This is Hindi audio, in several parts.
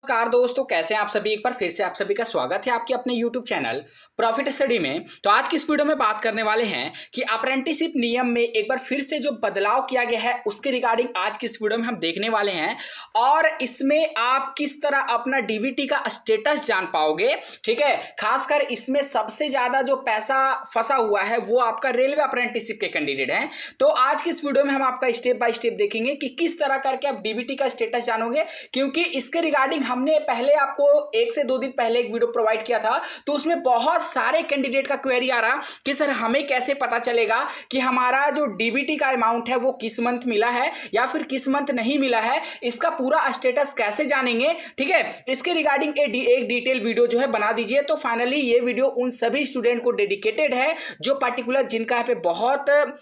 नमस्कार दोस्तों, कैसे हैं आप सभी। एक बार फिर से आप सभी का स्वागत है आपके अपने YouTube चैनल प्रॉफिट स्टडी में। तो आज की इस वीडियो में बात करने वाले हैं कि अप्रेंटिसशिप नियम में एक बार फिर से जो बदलाव किया गया है उसके रिगार्डिंग आज की इस वीडियो में हम देखने वाले हैं। और इसमें आप किस तरह अपना डीबीटी का स्टेटस जान पाओगे, ठीक है। खासकर इसमें सबसे ज्यादा जो पैसा फंसा हुआ है वो आपका रेलवे अप्रेंटिसशिप के कैंडिडेट हैं। तो आज की इस वीडियो में हम आपका स्टेप बाय स्टेप देखेंगे कि किस तरह करके आप डीबीटी का स्टेटस जानोगे, क्योंकि इसके रिगार्डिंग हमने पहले आपको 1 से 2 दिन पहले एक वीडियो प्रोवाइड किया था। तो उसमें बहुत सारे कैंडिडेट का क्वेरी आ रहा कि सर हमें कैसे पता चलेगा कि हमारा जो डीबीटी का अमाउंट है वो किस मंथ मिला है या फिर किस मंथ नहीं मिला है, इसका पूरा स्टेटस कैसे जानेंगे, ठीक है। इसके रिगार्डिंग एक डिटेल वीडियो जो है बना दीजिए। तो फाइनली ये वीडियो उन सभी स्टूडेंट को डेडिकेटेड है जो पर्टिकुलर जिनका यहाँ पे बहुत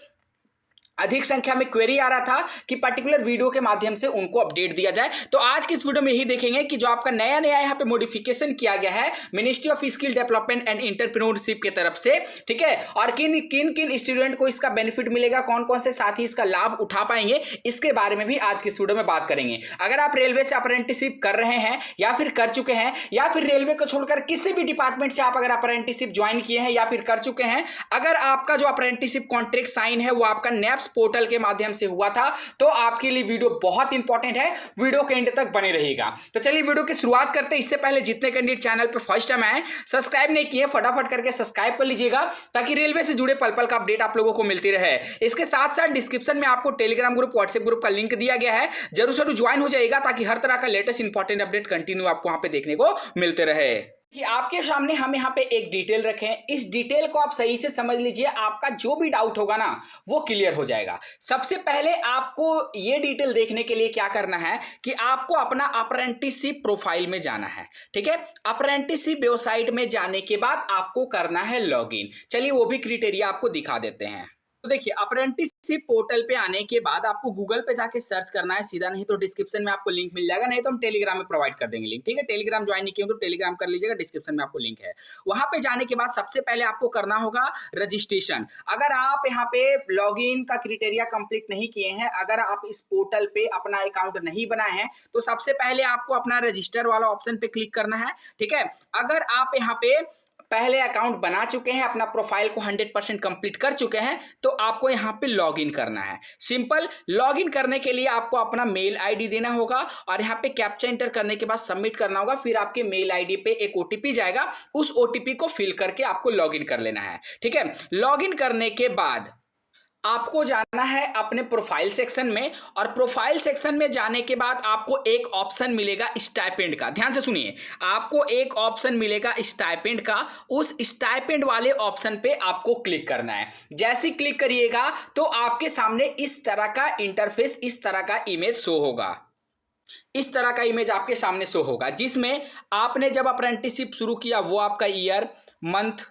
अधिक संख्या में क्वेरी आ रहा था कि पर्टिकुलर वीडियो के माध्यम से उनको अपडेट दिया जाए। तो आज की इस वीडियो में यही देखेंगे कि जो आपका नया यहाँ पे मॉडिफिकेशन किया गया है ministry of skill development and entrepreneurship की तरफ से, ठीक है। और किन किन स्टूडेंट को इसका बेनिफिट मिलेगा, कौन कौन से साथी इसका लाभ उठा पाएंगे, इसके बारे में भी आज की इस वीडियो में बात करेंगे। अगर आप रेलवे से अप्रेंटिसशिप कर रहे हैं या फिर कर चुके हैं या फिर रेलवे को छोड़कर किसी भी डिपार्टमेंट से आप अगर अप्रेंटिसशिप ज्वाइन किए हैं या फिर कर चुके हैं, अगर आपका जो अप्रेंटिसशिप कॉन्ट्रैक्ट साइन है वो आपका नैप्स पोर्टल के माध्यम से हुआ था, तो आपके लिए वीडियो बहुत इंपॉर्टेंट है, वीडियो के एंड तक बने रहेगा। तो चलिए वीडियो की शुरुआत करते हैं। इससे पहले जितने कैंडिडेट चैनल पर फर्स्ट टाइम आए, सब्सक्राइब नहीं किए, फटाफट करके सब्सक्राइब कर लीजिएगा ताकि रेलवे से जुड़े पल पल का अपडेट आप लोगों को मिलती रहे। इसके साथ साथ डिस्क्रिप्शन में आपको टेलीग्राम ग्रुप, व्हाट्सएप ग्रुप का लिंक दिया गया है, जरूर ज्वाइन हो जाएगा ताकि हर तरह का लेटेस्ट इंपॉर्टेंट अपडेट कंटिन्यू आपको वहां पे देखने को मिलते रहे। कि आपके सामने हम यहाँ पे एक डिटेल रखे हैं, इस डिटेल को आप सही से समझ लीजिए, आपका जो भी डाउट होगा ना वो क्लियर हो जाएगा। सबसे पहले आपको ये डिटेल देखने के लिए क्या करना है कि आपको अपना अप्रेंटिसशिप प्रोफाइल में जाना है, ठीक है। अप्रेंटिसशिप वेबसाइट में जाने के बाद आपको करना है लॉगिन। चलिए वो भी क्राइटेरिया आपको दिखा देते हैं। तो देखिए, अप्रेंटिसशिप पोर्टल पे आने के बाद आपको गूगल पे जाके सर्च करना है सीधा, नहीं तो डिस्क्रिप्शन में आपको लिंक मिल जाएगा, नहीं तो हम टेलीग्राम में प्रोवाइड कर देंगे लिंक, ठीक है। टेलीग्राम ज्वाइन नहीं किया तो टेलीग्राम कर लीजिएगा, डिस्क्रिप्शन में आपको लिंक है। वहां पे जाने के बाद सबसे पहले आपको करना होगा रजिस्ट्रेशन। अगर आप यहाँ पे लॉगिन का क्राइटेरिया कंप्लीट नहीं किए हैं, अगर आप इस पोर्टल पे अपना अकाउंट नहीं बनाए हैं, तो सबसे पहले आपको अपना रजिस्टर वाला ऑप्शन पे क्लिक करना है, ठीक है। अगर आप यहाँ पे पहले अकाउंट बना चुके हैं, अपना प्रोफाइल को 100% कंप्लीट कर चुके हैं, तो आपको यहां पे लॉगिन करना है। सिंपल लॉगिन करने के लिए आपको अपना मेल आईडी देना होगा और यहां पे कैप्चा एंटर करने के बाद सबमिट करना होगा। फिर आपके मेल आईडी पे एक ओटीपी जाएगा, उस ओटीपी को फिल करके आपको लॉगिन कर लेना है, ठीक है। लॉगिन करने के बाद आपको जाना है अपने प्रोफाइल सेक्शन में, और प्रोफाइल सेक्शन में जाने के बाद आपको एक ऑप्शन मिलेगा स्टाइपेंड का। ध्यान से सुनिए, आपको एक ऑप्शन मिलेगा स्टाइपेंड का, उस स्टाइपेंड वाले ऑप्शन पे आपको क्लिक करना है। जैसे ही क्लिक करिएगा तो आपके सामने इस तरह का इंटरफेस, इस तरह का इमेज शो होगा। इस तरह का इमेज आपके सामने शो होगा, जिसमें आपने जब अप्रेंटिसशिप शुरू किया वो आपका year, month,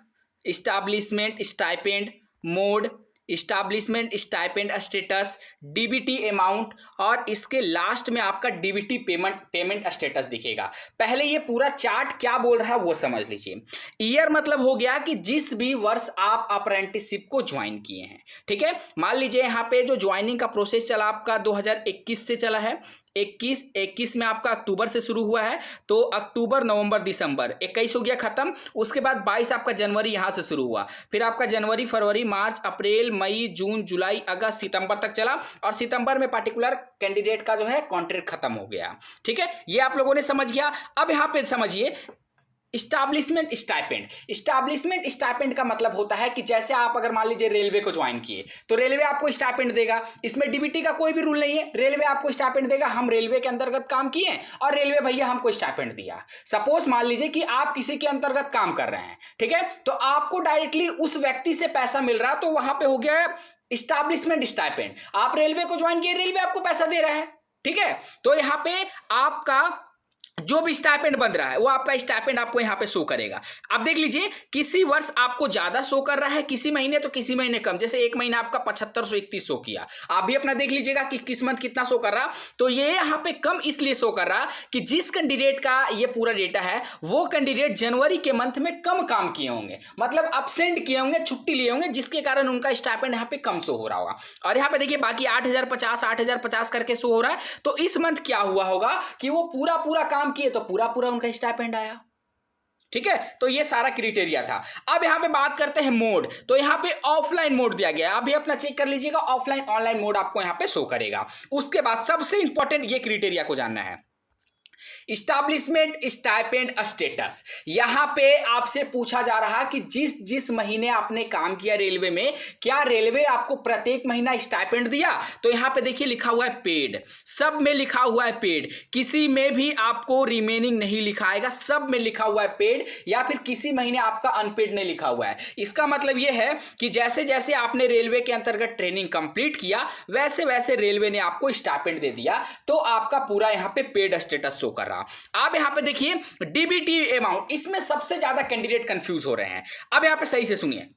establishment, stipend, mode, establishment, stipend status, DBT amount और इसके लास्ट में आपका डीबीटी पेमेंट स्टेटस दिखेगा। पहले ये पूरा चार्ट क्या बोल रहा है वो समझ लीजिए। ईयर मतलब हो गया कि जिस भी वर्ष आप अप्रेंटिसशिप को ज्वाइन किए हैं, ठीक है। मान लीजिए यहाँ पे जो ज्वाइनिंग का प्रोसेस चला आपका 2021 से चला है, 21 में आपका अक्टूबर से शुरू हुआ है, तो अक्टूबर, नवंबर, दिसंबर, 21 हो गया खत्म। उसके बाद 22 आपका जनवरी यहां से शुरू हुआ, फिर आपका जनवरी, फरवरी, मार्च, अप्रैल, मई, जून, जुलाई, अगस्त, सितंबर तक चला, और सितंबर में पर्टिकुलर कैंडिडेट का जो है कॉन्ट्रैक्ट खत्म हो गया, ठीक है। ये आप लोगों ने समझ गया। अब यहां पे समझिए इस्टेब्लिशमेंट स्टाइपेंड। इस्टेब्लिशमेंट स्टाइपेंड का मतलब होता है कि जैसे आप अगर मान लीजिए रेलवे को ज्वाइन किए तो रेलवे आपको स्टाइपेंड देगा। इसमें डीबीटी का कोई भी रूल नहीं है, रेलवे आपको स्टाइपेंड देगा। हम रेलवे के अंतर्गत काम किए और रेलवे भैया हमको स्टाइपेंड दिया। सपोज मान लीजिए कि आप किसी के अंतर्गत काम कर रहे हैं, ठीक है, तो आपको डायरेक्टली उस व्यक्ति से पैसा मिल रहा, तो वहां पर हो गया इस्टेब्लिशमेंट स्टाइपेंड। आप रेलवे को ज्वाइन किए, रेलवे आपको पैसा दे रहा है, ठीक है। तो यहां पे आपका जो भी स्टाइपेंड बन रहा है वो आपका स्टाइपेंड आपको यहां पे शो करेगा। अब देख लीजिए, किसी वर्ष आपको ज्यादा शो कर रहा है, किसी महीने तो किसी महीने कम। जैसे एक महीना आपका 7531 शो किया, आप भी अपना देख लीजिएगा कि किस मंथ कितना शो कर रहा। तो ये यहां पे कम इसलिए शो कर रहा कि जिस कैंडिडेट का ये पूरा डेटा है वो कैंडिडेट जनवरी के मंथ में कम काम किए होंगे, मतलब अब्सेंट किए होंगे, छुट्टी लिए होंगे, जिसके कारण उनका स्टाइपेंड यहाँ पे कम शो हो रहा होगा। और यहाँ पे देखिए बाकी 8050 करके शो हो रहा है। तो इस मंथ क्या हुआ होगा कि वो पूरा काम किए तो पूरा पूरा उनका स्टाइपेंड आया। ठीक है, तो ये सारा क्राइटेरिया था। अब यहां पे बात करते हैं मोड, तो यहां पे ऑफलाइन मोड दिया गया है। अभी अपना चेक कर लीजिएगा, ऑफलाइन ऑनलाइन मोड आपको यहां पे शो करेगा। उसके बाद सबसे इंपॉर्टेंट ये क्राइटेरिया को जानना है, इस्टैब्लिशमेंट स्टाइपेंड स्टेटस। यहां पे आपसे पूछा जा रहा कि जिस जिस महीने आपने काम किया रेलवे में, क्या रेलवे आपको प्रत्येक महीना स्टाइपेंड दिया? तो यहां पे देखिए लिखा हुआ है पेड, सब में लिखा हुआ है पेड, किसी में भी आपको रिमेनिंग नहीं लिखा आएगा, सब में लिखा हुआ है पेड, या फिर किसी महीने आपका अनपेड नहीं लिखा हुआ है। इसका मतलब यह है कि जैसे जैसे आपने रेलवे के अंतर्गत ट्रेनिंग कंप्लीट किया वैसे वैसे रेलवे ने आपको स्टाइपेंड दे दिया, तो आपका पूरा यहां पे पेड स्टेटस शो कर रहा। आप यहां पे देखिए डीबीटी अमाउंट, इसमें सबसे ज्यादा कैंडिडेट कंफ्यूज हो रहे हैं। अब यहां पे सही से सुनिए,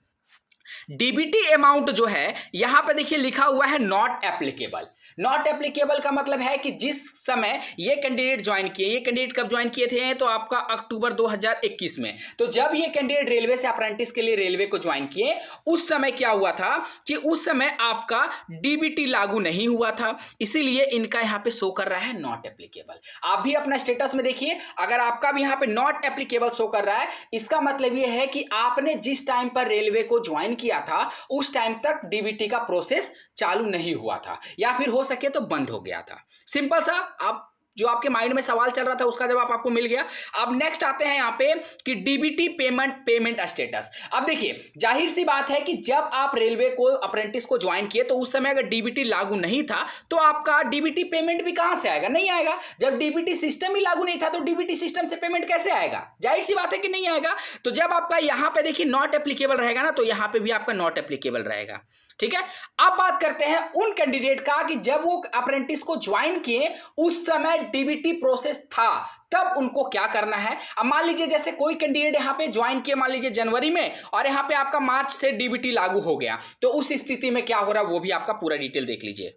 डीबीटी अमाउंट जो है यहां पे देखिए लिखा हुआ है नॉट एप्लीकेबल। नॉट एप्लीकेबल का मतलब है कि जिस समय ये कैंडिडेट ज्वाइन किए, ये कैंडिडेट कब ज्वाइन किए थे? तो आपका अक्टूबर 2021 में। तो जब ये कैंडिडेट रेलवे से अप्रेंटिस के लिए रेलवे को ज्वाइन किए, उस समय क्या हुआ था कि उस समय आपका डीबीटी लागू नहीं हुआ था, इसीलिए इनका यहां पे शो कर रहा है नॉट एप्लीकेबल। आप भी अपना स्टेटस में देखिए, अगर आपका भी यहां पे नॉट एप्लीकेबल शो कर रहा है, इसका मतलब यह है कि आपने जिस टाइम पर रेलवे को ज्वाइन किया था उस टाइम तक डीबीटी का प्रोसेस चालू नहीं हुआ था, या फिर हो सके तो बंद हो गया था। सिंपल सा, आप जो आपके माइंड में सवाल चल रहा था उसका जवाब आपको मिल गया। अब नेक्स्ट आते हैं यहां पे कि डीबीटी पेमेंट स्टेटस। अब देखिए जाहिर सी बात है कि जब आप रेलवे को अप्रेंटिस को ज्वाइन किए तो उस समय अगर डीबीटी लागू नहीं था तो आपका डीबीटी पेमेंट भी कहां से आएगा? नहीं आएगा। जब डीबीटी सिस्टम ही लागू नहीं था तो डीबीटी सिस्टम से पेमेंट कैसे आएगा? जाहिर सी बात है कि नहीं आएगा। तो जब आपका यहां पे देखिए नॉट एप्लीकेबल रहेगा ना, तो यहां पे भी आपका नॉट एप्लीकेबल रहेगा। ठीक है, अब बात करते हैं उन कैंडिडेट का कि जब वो अप्रेंटिस को ज्वाइन किए उस समय डीबीटी प्रोसेस था, तब उनको क्या करना है। अब मान लीजिए जैसे कोई कैंडिडेट यहां पे ज्वाइन किया मान लीजिए जनवरी में, और यहां पे आपका मार्च से डीबीटी लागू हो गया, तो उस स्थिति में क्या हो रहा है वो भी आपका पूरा डिटेल देख लीजिए।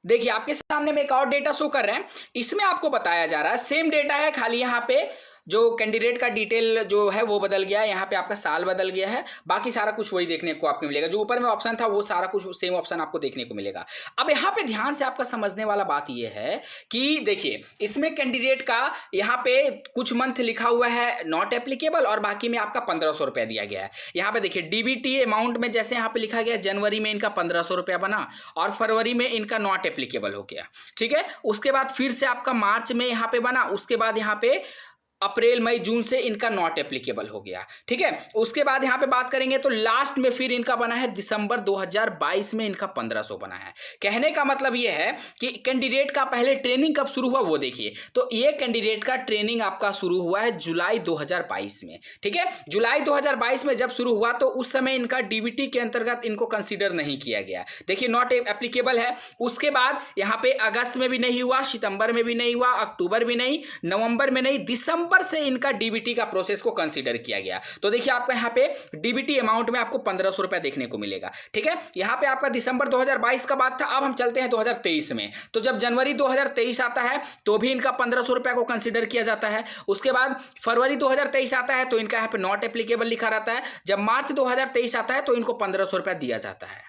देखिए आपके सामने में एक और डेटा शो कर रहे हैं, इसमें आपको बताया जा रहा है सेम डेटा है, खाली यहां पे जो कैंडिडेट का डिटेल जो है वो बदल गया है, यहाँ पे आपका साल बदल गया है, बाकी सारा कुछ वही देखने को आपको मिलेगा। जो ऊपर में ऑप्शन था वो सारा कुछ सेम ऑप्शन आपको देखने को मिलेगा। अब यहाँ पे ध्यान से आपका समझने वाला बात ये है कि देखिए इसमें कैंडिडेट का यहाँ पे कुछ मंथ लिखा हुआ है नॉट एप्लीकेबल, और बाकी में आपका 1500 रुपया दिया गया है। यहाँ पे देखिए डीबीटी अमाउंट में जैसे यहाँ पे लिखा गया जनवरी में इनका 1500 रुपया बना और फरवरी में इनका नॉट एप्लीकेबल हो गया। ठीक है, उसके बाद फिर से आपका मार्च में यहाँ पे बना, उसके बाद यहाँ पे अप्रैल मई जून से इनका नॉट एप्लीकेबल हो गया। ठीक है, उसके बाद यहां पे बात करेंगे तो लास्ट में फिर इनका बना है दिसंबर 2022 में इनका 1500 बना है। कहने का मतलब यह है कि कैंडिडेट का पहले ट्रेनिंग कब शुरू हुआ वो देखिए, तो ये कैंडिडेट का ट्रेनिंग आपका शुरू हुआ है जुलाई 2022 में। ठीक है, जुलाई 2022 में जब शुरू हुआ तो उस समय इनका डीबीटी के अंतर्गत इनको कंसीडर नहीं किया गया, देखिए नॉट एप्लीकेबल है। उसके बाद यहाँ पे अगस्त में भी नहीं हुआ, सितंबर में भी नहीं हुआ, अक्टूबर भी नहीं, नवंबर में नहीं, दिसंबर से इनका डीबीटी का प्रोसेस को कंसीडर किया गया। तो देखिए आपका यहां पे डीबीटी अमाउंट में आपको 1500 रुपया देखने को मिलेगा। ठीक है, यहां पे आपका दिसंबर 2022 का बात था। अब हम चलते हैं 2023 में, तो जब जनवरी 2023 आता है तो भी इनका 1500 रुपया को कंसीडर किया जाता है। उसके बाद फरवरी 2023 आता है तो इनका यहां पे नॉट एप्लीकेबल लिखा रहता है। जब मार्च 2023 आता है तो इनको 1500 रुपया दिया जाता है।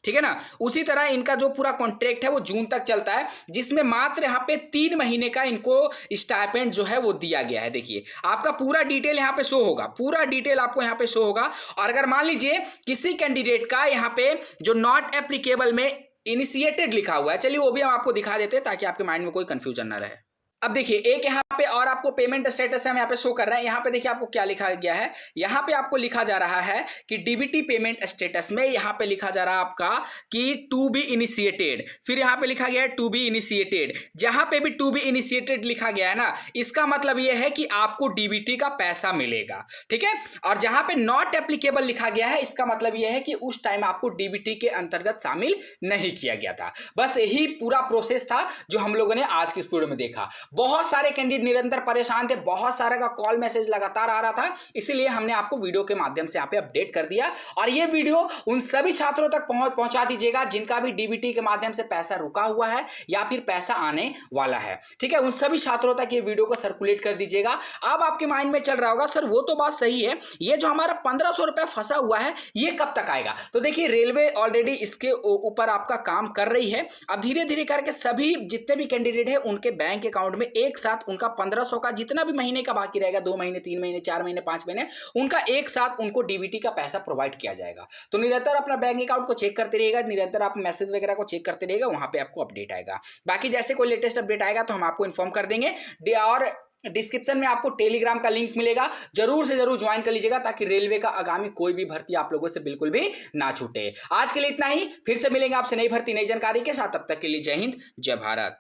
ठीक है ना, उसी तरह इनका जो पूरा कॉन्ट्रैक्ट है वो जून तक चलता है, जिसमें मात्र यहाँ पे 3 महीने का इनको स्टाइपेंड जो है वो दिया गया है। देखिए आपका पूरा डिटेल यहाँ पे शो होगा, पूरा डिटेल आपको यहाँ पे शो होगा। और अगर मान लीजिए किसी कैंडिडेट का यहाँ पे जो नॉट एप्लीकेबल में इनिशिएटेड लिखा हुआ है, चलिए वो भी हम आपको दिखा देते हैं ताकि आपके माइंड में कोई कंफ्यूजन ना रहे। अब देखिए एक यहाँ पे और आपको पेमेंट स्टेटस हम यहाँ पे शो कर रहे हैं। यहाँ पे देखिए आपको क्या लिखा गया है, यहाँ पे आपको लिखा जा रहा है कि डीबीटी पेमेंट स्टेटस में यहाँ पे लिखा जा रहा है आपका कि टू बी इनिशिएटेड, फिर यहाँ पे लिखा गया है टू बी इनिशिएटेड। जहां पे भी टू बी इनिशिएटेड लिखा गया है ना, इसका मतलब यह है कि आपको डीबीटी का पैसा मिलेगा। ठीक है, और जहां पे नॉट एप्लीकेबल लिखा गया है इसका मतलब यह है कि उस टाइम आपको डीबीटी के अंतर्गत शामिल नहीं किया गया था। बस यही पूरा प्रोसेस था जो हम लोगों ने आज की इस वीडियो में देखा। बहुत सारे कैंडिडेट निरंतर परेशान थे, बहुत सारे का कॉल मैसेज लगातार आ रहा था, इसीलिए हमने आपको वीडियो के माध्यम से यहाँ पे अपडेट कर दिया। और ये वीडियो उन सभी छात्रों तक पहुंचा दीजिएगा जिनका भी डीबीटी के माध्यम से पैसा रुका हुआ है या फिर पैसा आने वाला है। ठीक है, उन सभी छात्रों तक ये वीडियो को सर्कुलेट कर दीजिएगा। अब आपके माइंड में चल रहा होगा सर वो तो बात सही है, ये जो हमारा 1500 रुपया फंसा हुआ है ये कब तक आएगा? तो देखिए रेलवे ऑलरेडी इसके ऊपर आपका काम कर रही है। अब धीरे धीरे करके सभी जितने भी कैंडिडेट है उनके बैंक अकाउंट में में एक साथ उनका 1500 का जितना भी महीने का बाकी रहेगा, 2 महीने, 3 महीने, 4 महीने, 5 महीने, उनका एक साथ उनको डीबीटी का पैसा प्रोवाइड किया जाएगा। तो निरंतर अपना बैंक अकाउंट को चेक करते रहिएगा, निरंतर आप मैसेज वगैरह को चेक करते रहिएगा, वहां पे आपको अपडेट आएगा। बाकी जैसे कोई लेटेस्ट अपडेट आएगा तो हम आपको इन्फॉर्म कर देंगे। और डिस्क्रिप्शन में आपको टेलीग्राम का लिंक मिलेगा, जरूर से जरूर ज्वाइन कर लीजिएगा ताकि रेलवे का आगामी कोई भी भर्ती आप लोगों से बिल्कुल भी ना छूटे। आज के लिए इतना ही, फिर से मिलेंगे आपसे नई भर्ती नई जानकारी के साथ। तब तक के लिए जय हिंद, जय भारत।